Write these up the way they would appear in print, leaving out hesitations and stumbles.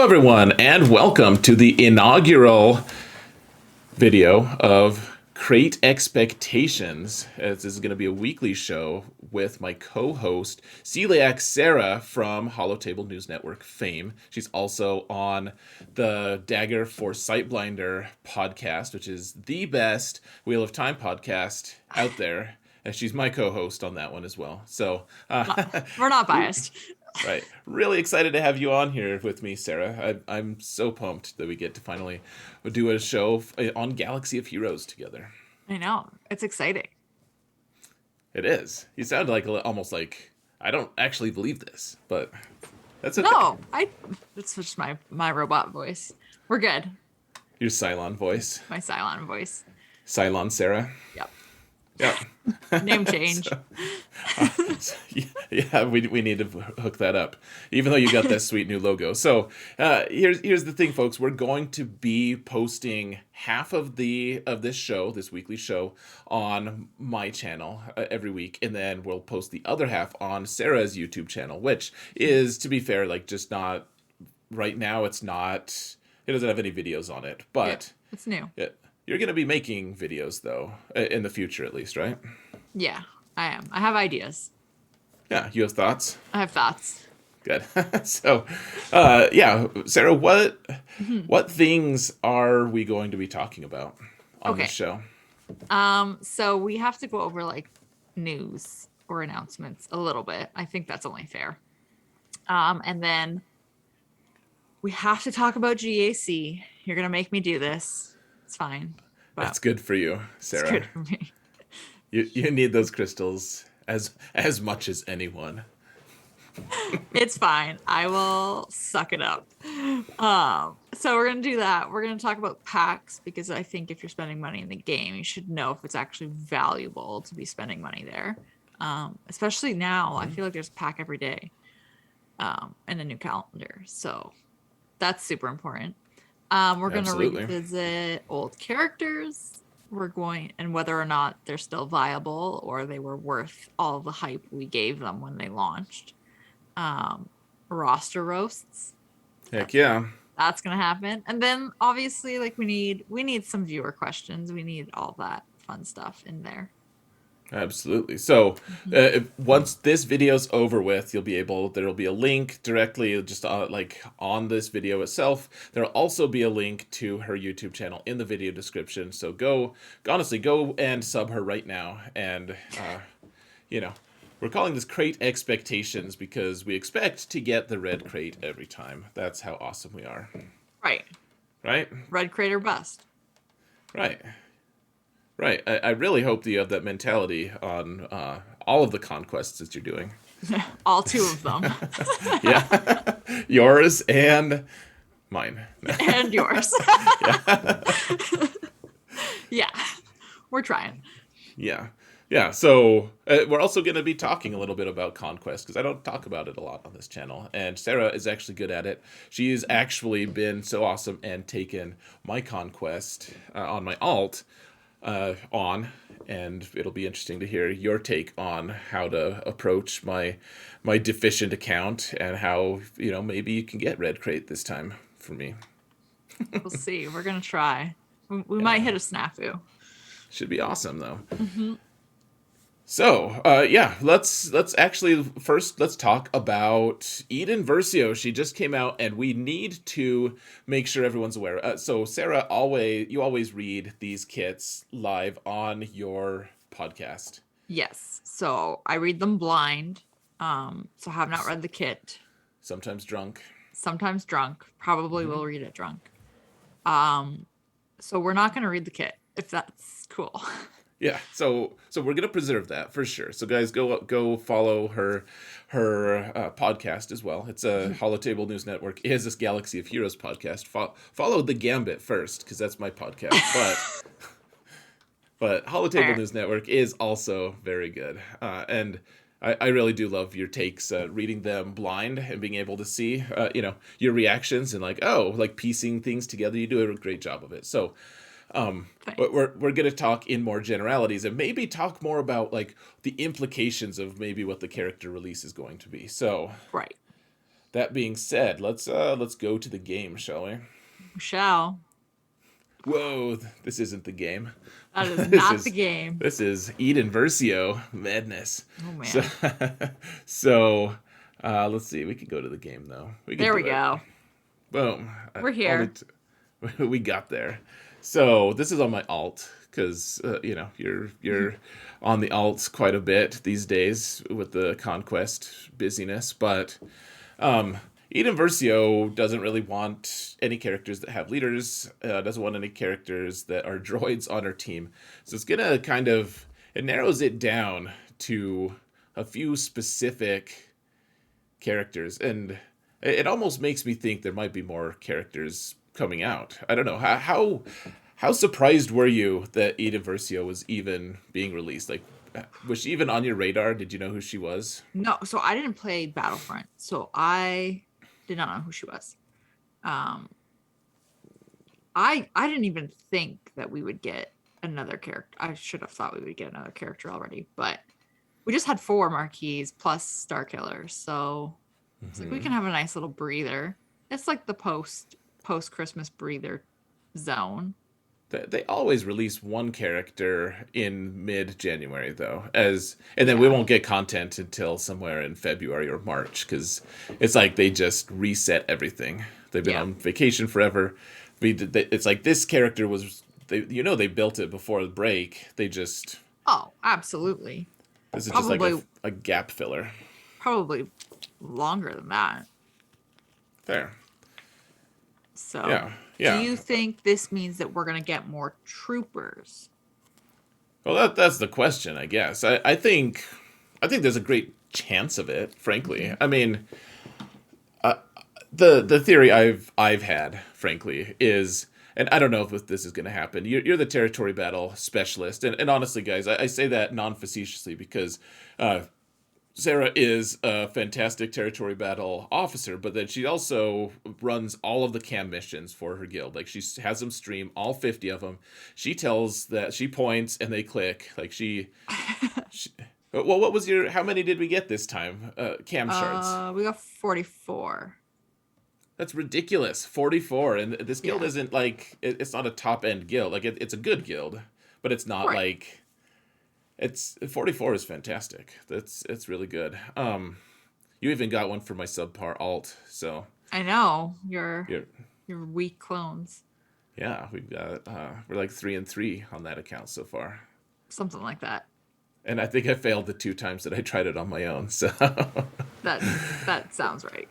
Hello, everyone, and welcome to the inaugural video of Crate Expectations. This is going to be a weekly show with my co-host, CELIAC Sarah from Holotable News Network fame. She's also on the Dagger for Sightblinder podcast, which is the best Wheel of Time podcast out there. And she's my co-host on that one as well. So we're not biased. Right. Really excited to have you on here with me, Sarah. I'm so pumped that we get to finally do a show on Galaxy of Heroes together. I know. It's exciting. It is. You sound like almost like I don't actually believe this, but that's okay. No, it's just my robot voice. We're good. Your Cylon voice. My Cylon voice. Cylon Sarah. Yep. Yep. Name change. Yeah, we need to hook that up, even though you got that sweet new logo. So here's the thing, folks. We're going to be posting half of this weekly show on my channel every week, and then we'll post the other half on Sarah's YouTube channel, which is, to be fair, like just not right now. It doesn't have any videos on it, but it's new. You're going to be making videos, though, in the future at least, right? Yeah, I am. I have ideas. Yeah, you have thoughts? I have thoughts. Good. So, Sarah, what things are we going to be talking about on this show? So we have to go over like news or announcements a little bit. I think that's only fair. And then we have to talk about GAC. You're going to make me do this. It's fine. That's good for you, Sarah. It's good for me. You need those crystals as much as anyone. It's fine. I will suck it up. So we're going to do that. We're going to talk about packs because I think if you're spending money in the game, you should know if it's actually valuable to be spending money there. Especially now, I feel like there's a pack every day and a new calendar. So that's super important. We're going to revisit old characters. We're going, and whether or not they're still viable or they were worth all the hype we gave them when they launched. Roster roasts. Heck yeah. That's going to happen. And then obviously like we need some viewer questions. We need all that fun stuff in there. Absolutely. So once this video's over with, there'll be a link directly just on this video itself. There'll also be a link to her YouTube channel in the video description. So go and sub her right now. And, we're calling this Crate Expectations because we expect to get the red crate every time. That's how awesome we are. Right. Red crate or bust. Right. I really hope that you have that mentality on all of the conquests that you're doing. All two of them. Yeah. Yours and mine. And yours. Yeah. We're trying. Yeah. So we're also going to be talking a little bit about Conquest because I don't talk about it a lot on this channel. And Sarah is actually good at it. She's actually been so awesome and taken my Conquest on my alt and it'll be interesting to hear your take on how to approach my deficient account and how maybe you can get red crate this time for me. We'll see. We're gonna try. We might hit a snafu. Should be awesome though. Mm-hmm. So, let's actually first talk about Iden Versio. She just came out, and we need to make sure everyone's aware. So, Sarah, you always read these kits live on your podcast. Yes. So I read them blind. So have not read the kit. Sometimes drunk. Probably will read it drunk. So we're not going to read the kit if that's cool. Yeah, so we're gonna preserve that for sure. So guys, go follow her podcast as well. It's a Holotable News Network. It is this Galaxy of Heroes podcast. Follow the Gambit first because that's my podcast. But Holotable News Network is also very good. And I really do love your takes, reading them blind and being able to see your reactions and piecing things together. You do a great job of it. So. But we're going to talk in more generalities and maybe talk more about the implications of maybe what the character release is going to be. So right. that being said, let's go to the game, shall we? Shall. Whoa, this isn't the game. That is this not the is game. this is Eden Versio madness. Oh So man. so let's see. We could go to the game though. We could There we do it. go. Boom. We're here. We got there. So this is on my alt because you're on the alts quite a bit these days with the Conquest busyness, but um, Eden Versio doesn't really want any characters that have leaders. Doesn't want any characters that are droids on her team. So it's gonna it narrows it down to a few specific characters, and it almost makes me think there might be more characters coming out. I don't know how surprised were you that Ida Versio was even being released? Like, was she even on your radar? Did you know who she was? No, so I didn't play Battlefront, so I did not know who she was. Um, I didn't even think that we would get another character. I should have thought we would get another character already, but we just had 4 marquees plus Star Killer, so it's like we can have a nice little breather. It's like the post Christmas breather zone. They always release one character in mid January though, and then we Yeah. won't get content until somewhere in February or March because it's like they just reset everything. They've been Yeah. on vacation forever. It's like this character was they built it before the break. They just Oh, absolutely. this is just like Probably a gap filler. probably longer than that. There, So, yeah, do yeah. you think this means that we're going to get more troopers? Well, that's the question, I guess. I think there's a great chance of it. Frankly, Mhm. I mean, the theory I've had, frankly, is, and I don't know if this is going to happen. You're the territory battle specialist, and honestly, guys, I say that non facetiously because Sarah is a fantastic territory battle officer, but then she also runs all of the cam missions for her guild. Like she has them stream all 50 of them. She tells that she points and they click. She well, what was your? How many did we get this time? Cam shards. We got 44. That's ridiculous. 44, and this guild Yeah. isn't like it's not a top end guild. Like it's a good guild, but it's not Right. like it's 44 is fantastic. It's really good. You even got one for my subpar alt. So I know. Your yeah, your weak clones. yeah, we've got we're like 3-3 on that account so far. Something like that. And I think I failed the 2 times that I tried it on my own. So That sounds right.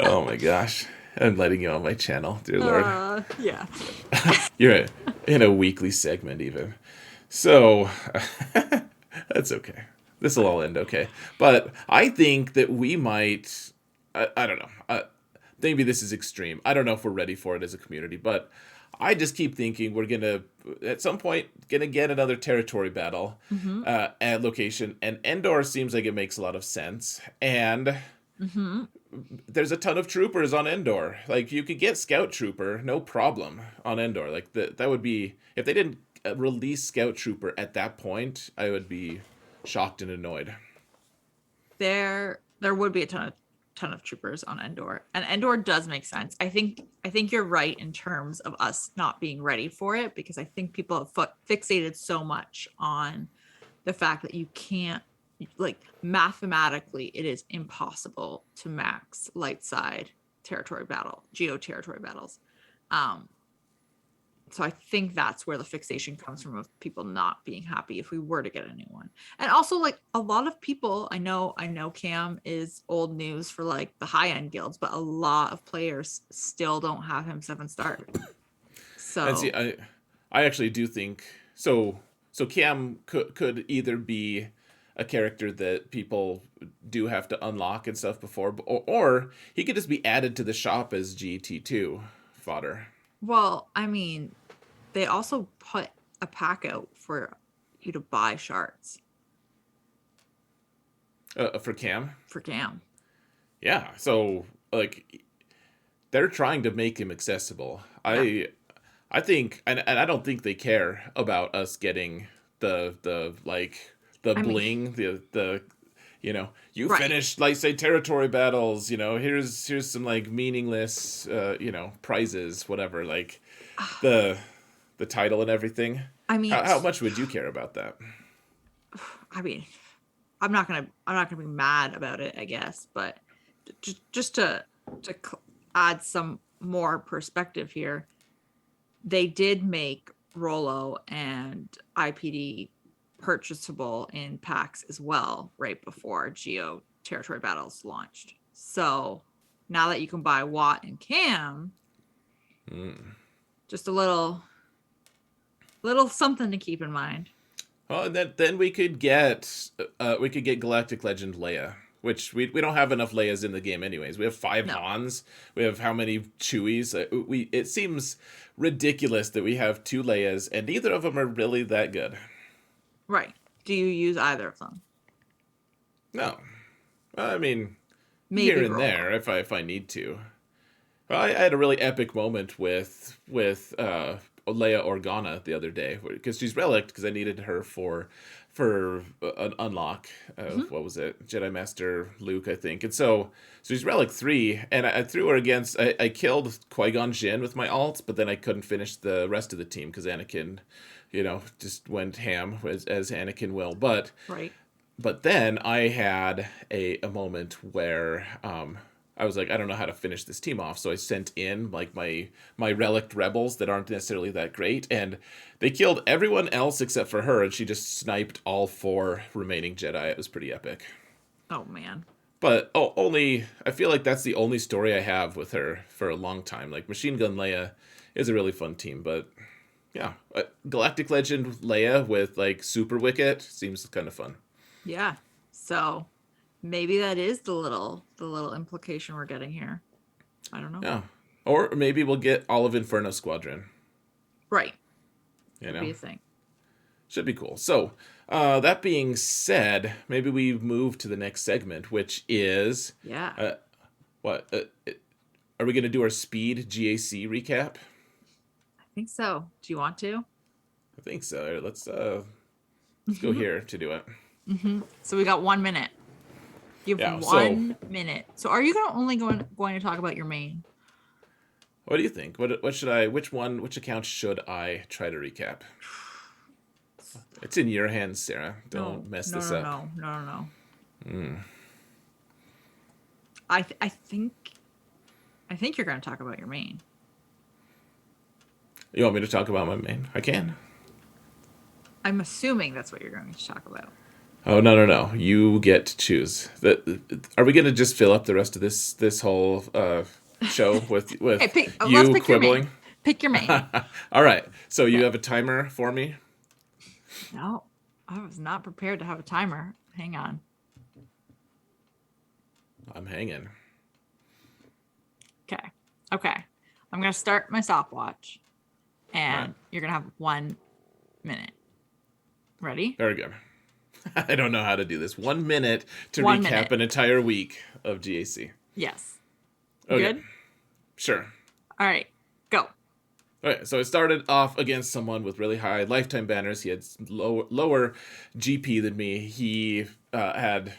oh my gosh. I'm letting you on my channel, dear Lord. Yeah. You're in a weekly segment even. So that's okay. This will all end okay. But I think that we might. I don't know. Maybe this is extreme. I don't know if we're ready for it as a community, but I just keep thinking we're gonna at some point gonna get another territory battle Mm-hmm. at location, and Endor seems like it makes a lot of sense. And Mm-hmm. there's a ton of troopers on Endor. Like you could get Scout Trooper, no problem on Endor. Like that would be if they didn't release Scout Trooper at that point, I would be shocked and annoyed. There would be a ton of troopers on Endor, and Endor does make sense. I think you're right in terms of us not being ready for it, because I think people have fixated so much on the fact that you can't, like, mathematically it is impossible to max light side geo territory battles. um so I think that's where the fixation comes from, of people not being happy if we were to get a new one. And also, like, a lot of people, I know Cam is old news for like the high end guilds, but a lot of players still don't have him 7-star. And see, So I actually do think so. So Cam could either be a character that people do have to unlock and stuff before, or he could just be added to the shop as GT2 fodder. well, I mean, they also put a pack out for you to buy shards For Cam. for Cam. Yeah, so like they're trying to make him accessible. Yeah. I think, and I don't think they care about us getting the like the I mean, bling, the You Right. finished, like, say, territory battles. Here's some, like, meaningless, prizes, whatever. Like the the title and everything. I mean, How much would you care about that? I mean, I'm not gonna be mad about it, I guess, but just to add some more perspective here, they did make Rolo and IPD purchasable in packs as well right before Geo Territory Battles launched. So now that you can buy Watt and Cam, just a little something to keep in mind. Well, and then we could get Galactic Legend Leia, which we don't have enough Leias in the game anyways. We have 5 No. Hans. We have how many Chewies? It seems ridiculous that we have 2 Leias and neither of them are really that good. Right. Do you use either of them? No, I mean, Maybe here and Rolo. there if I need to. Well, I had a really epic moment with Leia Organa the other day because she's relic because I needed her for an unlock. What was it? Jedi Master Luke, I think. And so she's relic 3, and I threw her against. I killed Qui-Gon Jinn with my alt, but then I couldn't finish the rest of the team because Anakin, just went ham as Anakin will. Right. But then I had a moment where I was like, I don't know how to finish this team off, so I sent in like my relic rebels that aren't necessarily that great, and they killed everyone else except for her, and she just sniped all 4 remaining Jedi. It was pretty epic. Oh man. But I feel like that's the only story I have with her for a long time. Like Machine Gun Leia is a really fun team, but yeah, Galactic Legend Leia with like Super Wicket seems kind of fun. Yeah. So maybe that is the little implication we're getting here. I don't know. Yeah, or maybe we'll get all of Inferno Squadron. Right. You Could be a thing. Should be cool. So, that being said, maybe we move to the next segment, which is Yeah. what? Are we going to do our speed GAC recap? I think so. Do you want to? I think so. Let's go here to do it. So we got 1 minute. You have 1 minute. So are you only going to talk about your main? What do you think? Which account should I try to recap? It's in your hands, Sarah. Don't mess this up. No. I think you're going to talk about your main. You want me to talk about my main? I can. I'm assuming that's what you're going to talk about. Oh, no. You get to choose. Are we going to just fill up the rest of this whole show with Hey, you let's pick quibbling? Pick your main. All right. So you have a timer for me? No, I was not prepared to have a timer. Hang on. I'm hanging. Okay. I'm going to start my stopwatch, and Right. you're going to have 1 minute. Ready? Very good. I don't know how to do this. 1 minute to 1 recap minute. an entire week of GAC. Yes. Okay. Good? Sure. All right. Go. Okay, so it started off against someone with really high lifetime banners. He had lower GP than me. He had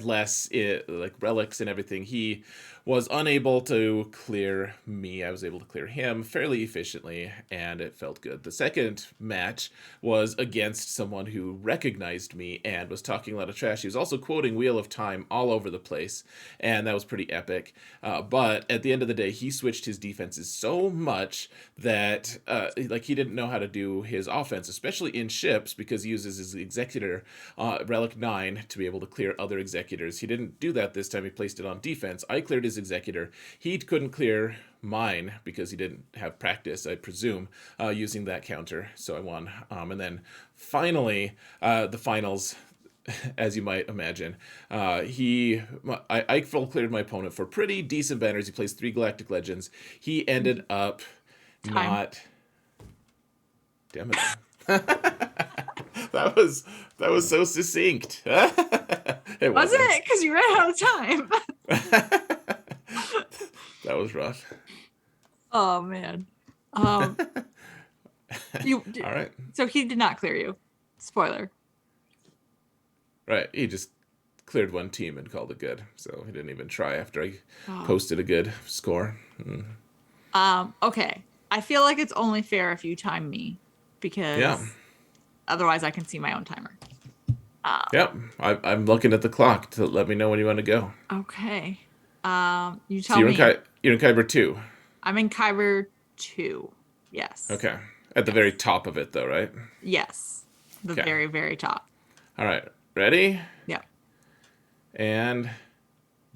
less like relics and everything. He was unable to clear me. I was able to clear him fairly efficiently, and it felt good. The second match was against someone who recognized me and was talking a lot of trash. He was also quoting Wheel of Time all over the place, and that was pretty epic. But at the end of the day, he switched his defenses so much that he didn't know how to do his offense, especially in ships, because he uses his Executor Relic 9 to be able to clear other Executors. He didn't do that this time. He placed it on defense. I cleared his Executor. He couldn't clear mine because he didn't have practice, I presume, using that counter. So I won. And then finally, the finals, as you might imagine, I full cleared my opponent for pretty decent banners. He placed 3 Galactic Legends. He ended up not. Damn it. That was so succinct. It Was wasn't. it? Because you ran out of time. That was rough. Oh man. All right. So he did not clear you. Spoiler. Right. He just cleared one team and called it good. So he didn't even try after I Oh. posted a good score. Okay. I feel like it's only fair if you time me Yeah. because otherwise I can see my own timer. Yep. I'm looking at the clock to let me know when you want to go. Okay. You So tell me. you're in Kyber 2. I'm in Kyber 2. Yes. Okay. At the very Yes. top of it, though, right? Yes. The Okay. very, very top. All right. Ready? Yeah. And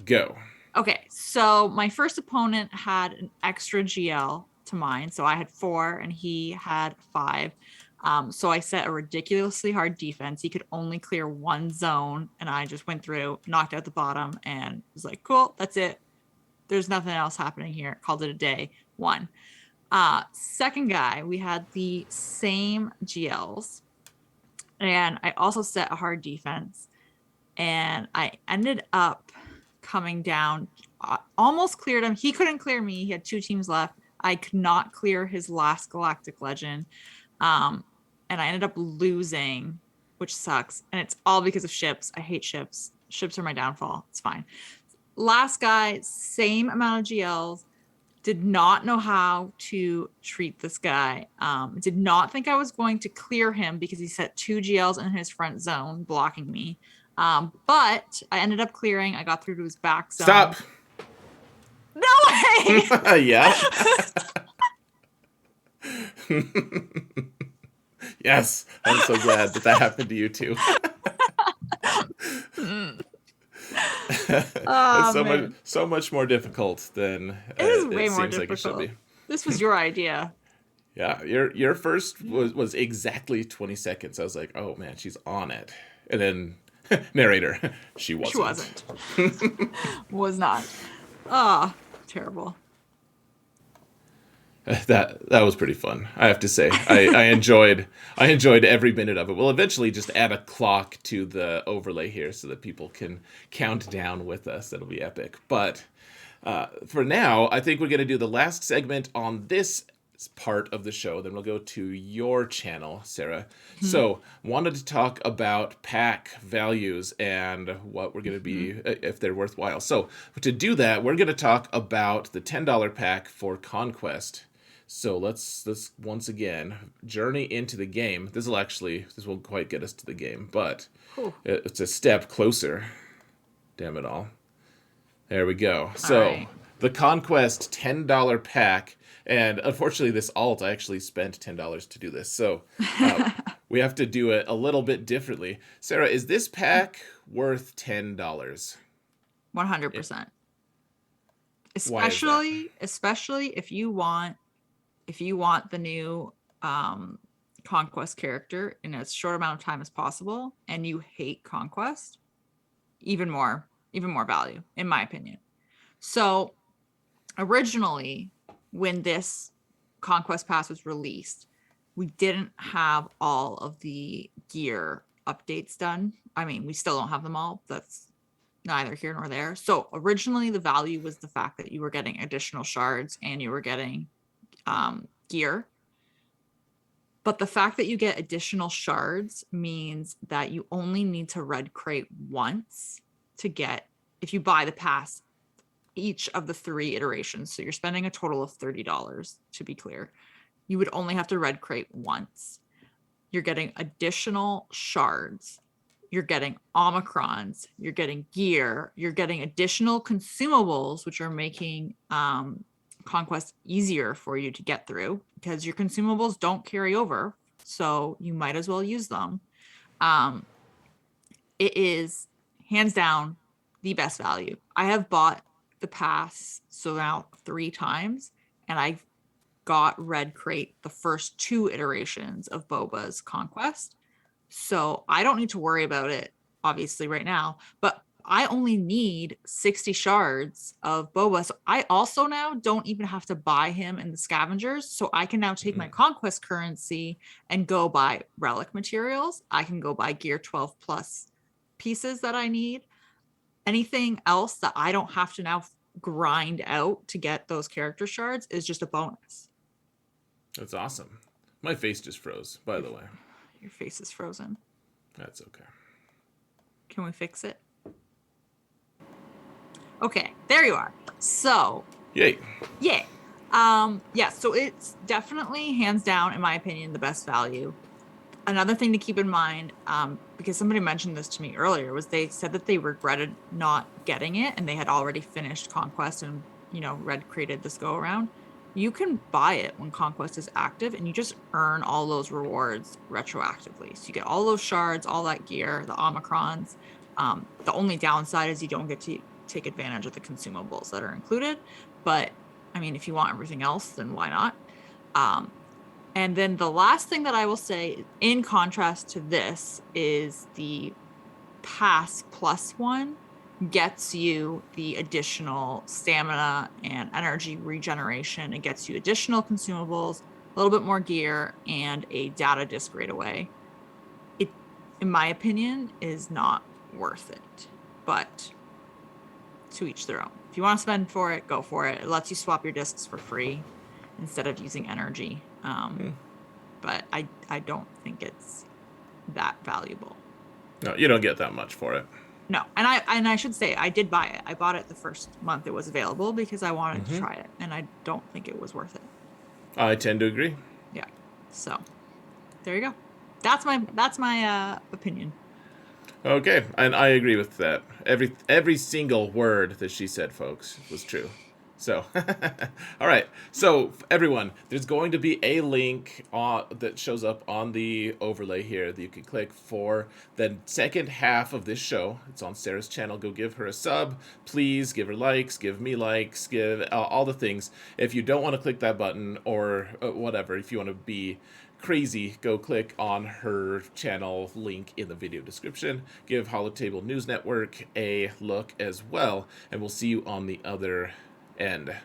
go. Okay. So my first opponent had an extra GL to mine. So I had 4 and he had 5. So I set a ridiculously hard defense. He could only clear 1 zone. And I just went through, knocked out the bottom, and was like, cool, that's it. There's nothing else happening here. Called it a day. 1. Second guy, we had the same GLs. And I also set a hard defense. And I ended up coming down, almost cleared him. He couldn't clear me. He had 2 teams left. I could not clear his last Galactic Legend. And I ended up losing, which sucks. And it's all because of ships. I hate ships. Ships are my downfall. It's fine. Last guy, same amount of GLs. Did not know how to treat this guy. Did not think I was going to clear him because he set 2 GLs in his front zone, blocking me. But I ended up clearing. I got through to his back zone. Stop. No way. Yeah. Yes. I'm so glad that happened to you too. It's so much more difficult than it is way it more seems like it should difficult. be. This was your idea. Yeah, your first was exactly 20 seconds. I was like, oh man, she's on it. And then narrator, she wasn't. She wasn't. Was not. Ah, terrible. That was pretty fun, I have to say. I enjoyed every minute of it. We'll eventually just add a clock to the overlay here so that people can count down with us. That'll be epic. But for now, I think we're going to do the last segment on this part of the show. Then we'll go to your channel, Sarah. So wanted to talk about pack values and what we're going to be, if they're worthwhile. So to do that, we're going to talk about the $10 pack for Conquest. So let's once again journey into the game. This won't quite get us to the game, but it's a step closer. Damn it all. There we go. So right. The Conquest $10 pack, and unfortunately this alt, I actually spent $10 to do this. So we have to do it a little bit differently. Sarah, is this pack worth $10? 100%. Especially if you want the new Conquest character in as short amount of time as possible and you hate Conquest, even more value, in my opinion. So originally, when this Conquest Pass was released, we didn't have all of the gear updates done. I mean, we still don't have them all. That's neither here nor there. So originally the value was the fact that you were getting additional shards and you were getting gear. But the fact that you get additional shards means that you only need to red crate once to get, if you buy the pass, each of the 3 iterations. So you're spending a total of $30, to be clear. You would only have to red crate once. You're getting additional shards. You're getting Omicrons. You're getting gear. You're getting additional consumables, which are making Conquest easier for you to get through because your consumables don't carry over. So you might as well use them. It is hands down the best value. I have bought the pass so now 3 times, and I got red crate the first 2 iterations of Boba's Conquest. So I don't need to worry about it, obviously, right now. But I only need 60 shards of Boba. So I also now don't even have to buy him in the scavengers. So I can now take my Conquest currency and go buy relic materials. I can go buy gear 12 plus pieces that I need. Anything else that I don't have to now grind out to get those character shards is just a bonus. That's awesome. My face just froze, by the way. Your face is frozen. That's okay. Can we fix it? Okay, there you are. So, Yay. yeah. Yeah, so it's definitely hands down, in my opinion, the best value. Another thing to keep in mind, because somebody mentioned this to me earlier, was they said that they regretted not getting it and they had already finished Conquest and, Red created this go around. You can buy it when Conquest is active and you just earn all those rewards retroactively. So you get all those shards, all that gear, the Omicrons. The only downside is you don't get to take advantage of the consumables that are included. But I mean, if you want everything else, then why not? Um, and then the last thing that I will say, in contrast to this, is the Pass Plus one gets you the additional stamina and energy regeneration. It gets you additional consumables, a little bit more gear, and a data disk right away. It, in my opinion, is not worth it. But to each their own. If you want to spend for it, go for it. It lets you swap your discs for free instead of using energy. But I don't think it's that valuable. No, you don't get that much for it. No, and I should say I did buy it. I bought it the first month it was available because I wanted to try it, and I don't think it was worth it. I tend to agree. Yeah. So there you go. That's my opinion. Okay, and I agree with that. Every single word that she said, folks, was true. So, all right. So, everyone, there's going to be a link that shows up on the overlay here that you can click for the second half of this show. It's on Sarah's channel. Go give her a sub. Please give her likes, give me likes, give all the things. If you don't want to click that button or whatever, if you want to be crazy, go click on her channel link in the video description. Give Holotable News Network a look as well, and we'll see you on the other end.